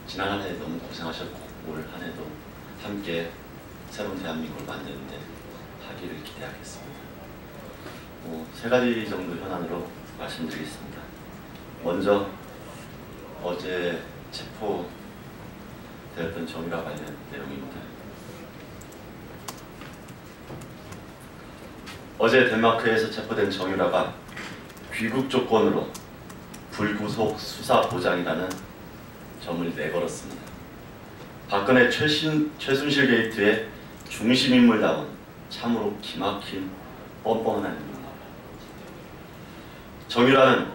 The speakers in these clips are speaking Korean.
지난 한 해 너무 고생하셨고 올 한 해도 함께 새로운 대한민국을 만드는데 하기를 기대하겠습니다. 세 가지 정도 현안으로 말씀드리겠습니다. 먼저 어제 체포되었던 정유라 관련 내용입니다. 어제 덴마크에서 체포된 정유라가 귀국 조건으로 불구속 수사 보장이라는 점을 내걸었습니다. 박근혜 최순실 게이트의 중심인물다운 참으로 기막힌 뻔뻔한 행위입니다. 정유라는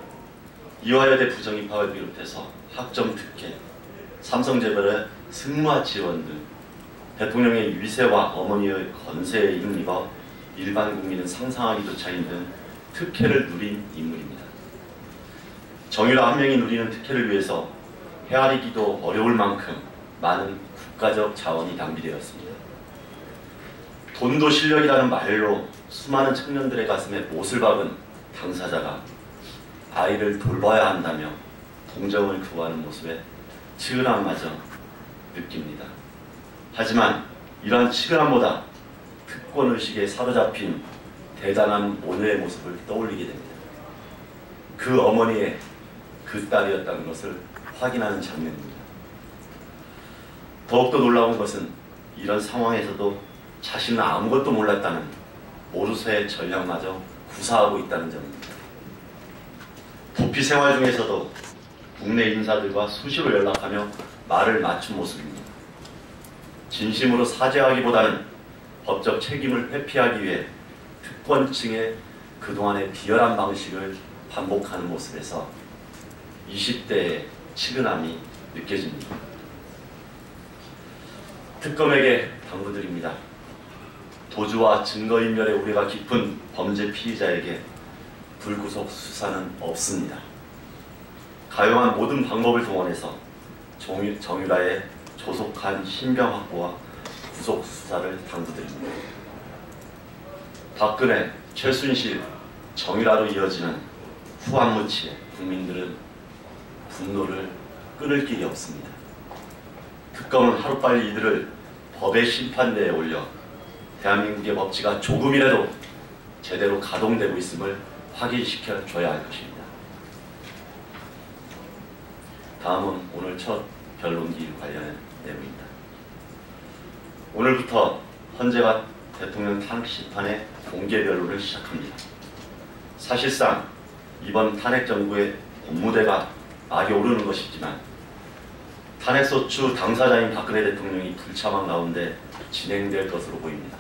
이화여대 부정 입학을 비롯해서 학점 특혜, 삼성재벌의 승마 지원 등 대통령의 위세와 어머니의 건세에 힘입어 일반 국민은 상상하기조차 힘든 특혜를 누린 인물입니다. 정유라 한 명이 누리는 특혜를 위해서 헤아리기도 어려울 만큼 많은 국가적 자원이 낭비되었습니다. 돈도 실력이라는 말로 수많은 청년들의 가슴에 못을 박은 당사자가 아이를 돌봐야 한다며 동정을 구하는 모습에 치근함마저 느낍니다. 하지만 이러한 치근함보다 특권의식에 사로잡힌 대단한 모녀의 모습을 떠올리게 됩니다. 그 어머니의 그 딸이었다는 것을 확인하는 장면입니다. 더욱더 놀라운 것은 이런 상황에서도 자신은 아무것도 몰랐다는 모르쇠의 전략마저 구사하고 있다는 점입니다. 도피 생활 중에서도 국내 인사들과 수시로 연락하며 말을 맞춘 모습입니다. 진심으로 사죄하기보다는 법적 책임을 회피하기 위해 특권층의 그동안의 비열한 방식을 반복하는 모습에서 20대의 치근함이 느껴집니다. 특검에게 당부드립니다. 도주와 증거인멸의 우려가 깊은 범죄 피의자에게 불구속 수사는 없습니다. 가용한 모든 방법을 동원해서 정유라의 조속한 신병 확보와 구속 수사를 당부드립니다. 박근혜, 최순실, 정유라로 이어지는 후한무치에 국민들은 분노를 끊을 길이 없습니다. 특검은 하루빨리 이들을 법의 심판대에 올려 대한민국의 법치가 조금이라도 제대로 가동되고 있음을 확인시켜줘야 할 것입니다. 다음은 오늘 첫 변론기일 관련 내용입니다. 오늘부터 헌재가 대통령 탄핵 심판의 공개 변론을 시작합니다. 사실상 이번 탄핵 정부의 본무대가 막이 오르는 것이지만 탄핵소추 당사자인 박근혜 대통령이 불참한 가운데 진행될 것으로 보입니다.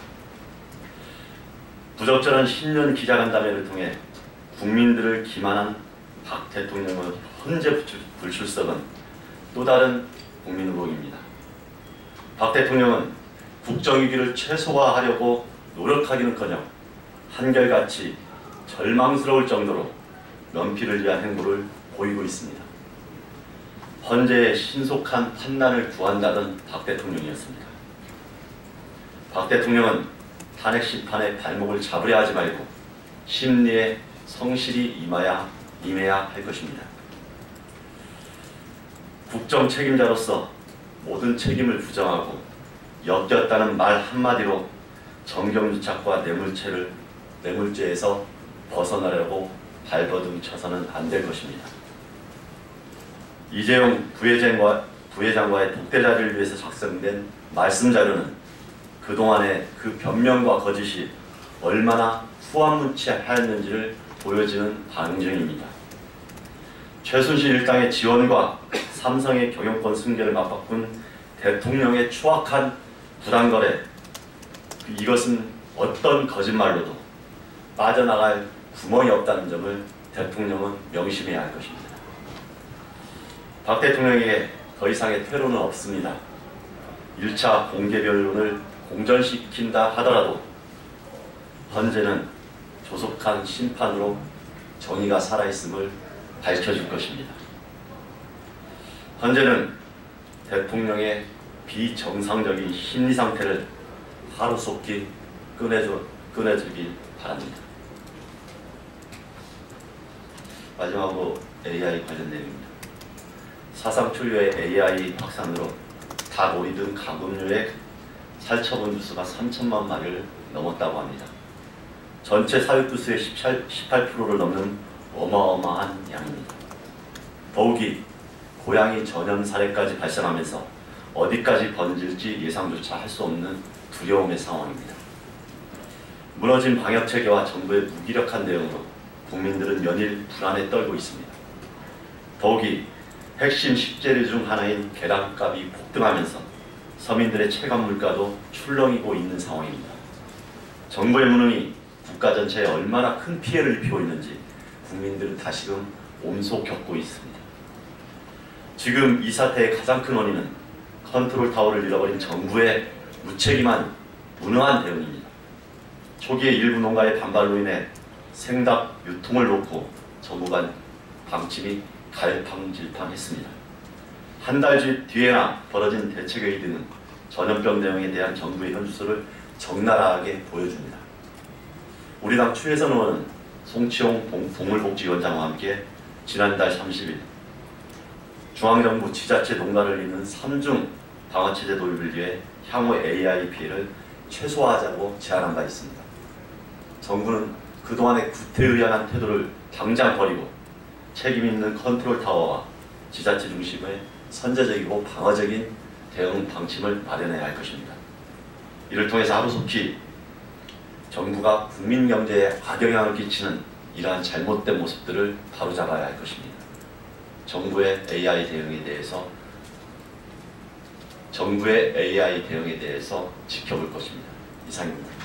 부적절한 신년 기자간담회를 통해 국민들을 기만한 박 대통령의 헌재 불출석은 또 다른 국민의혹입니다. 박 대통령은 국정위기를 최소화하려고 노력하기는커녕 한결같이 절망스러울 정도로 면피를 위한 행보를 보이고 있습니다. 헌재의 신속한 판단을 구한다던 박 대통령이었습니다. 박 대통령은 탄핵 심판의 발목을 잡으려 하지 말고 심리에 성실히 임해야 할 것입니다. 국정 책임자로서 모든 책임을 부정하고 엮였다는 말 한마디로 정경유착과 뇌물죄에서 벗어나려고 발버둥 쳐서는 안 될 것입니다. 이재용 부회장과의 독대자를 위해서 작성된 말씀 자료는 그동안의 그 변명과 거짓이 얼마나 후한무치하였는지를 보여지는 방증입니다. 최순실 일당의 지원과 삼성의 경영권 승계를 맞바꾼 대통령의 추악한 부당거래, 이것은 어떤 거짓말로도 빠져나갈 구멍이 없다는 점을 대통령은 명심해야 할 것입니다. 박 대통령에게 더 이상의 퇴로는 없습니다. 1차 공개 변론을 공전시킨다 하더라도 헌재는 조속한 심판으로 정의가 살아있음을 밝혀줄 것입니다. 헌재는 대통령의 비정상적인 심리 상태를 하루속히 꺼내주길 바랍니다. 마지막으로 AI 관련 내용입니다. 사상 초유의 AI 확산으로 닭, 오리 등 가금류의 살처분 주수가 3천만 마리를 넘었다고 합니다. 전체 사육두수의 18%를 넘는 어마어마한 양입니다. 더욱이 고양이 전염 사례까지 발생하면서 어디까지 번질지 예상조차 할 수 없는 두려움의 상황입니다. 무너진 방역체계와 정부의 무기력한 대응으로 국민들은 연일 불안에 떨고 있습니다. 더욱이 핵심 식재료 중 하나인 계란값이 폭등하면서 서민들의 체감 물가도 출렁이고 있는 상황입니다. 정부의 무능이 국가 전체에 얼마나 큰 피해를 입히고 있는지 국민들은 다시금 옴속 겪고 있습니다. 지금 이 사태의 가장 큰 원인은 컨트롤 타워를 잃어버린 정부의 무책임한 무능한 대응입니다. 초기에 일부 농가의 반발로 인해 생닭 유통을 놓고 정부가 방침이 갈팡질팡했습니다. 한 달 뒤에나 벌어진 대책회의 등은 전염병 대응에 대한 정부의 현주소를 적나라하게 보여줍니다. 우리 당 추혜선 의원은 송치홍 동물복지위원장과 함께 지난달 30일 중앙정부 지자체 농가를 잇는 3중 방어체제 도입을 위해 향후 AI 피해를 최소화하자고 제안한 바 있습니다. 정부는 그동안의 구태의연한 태도를 당장 버리고 책임있는 컨트롤 타워와 지자체 중심의 선제적이고 방어적인 대응 방침을 마련해야 할 것입니다. 이를 통해서 하루속히 정부가 국민 경제에 악영향을 끼치는 이러한 잘못된 모습들을 바로잡아야 할 것입니다. 정부의 AI 대응에 대해서 지켜볼 것입니다. 이상입니다.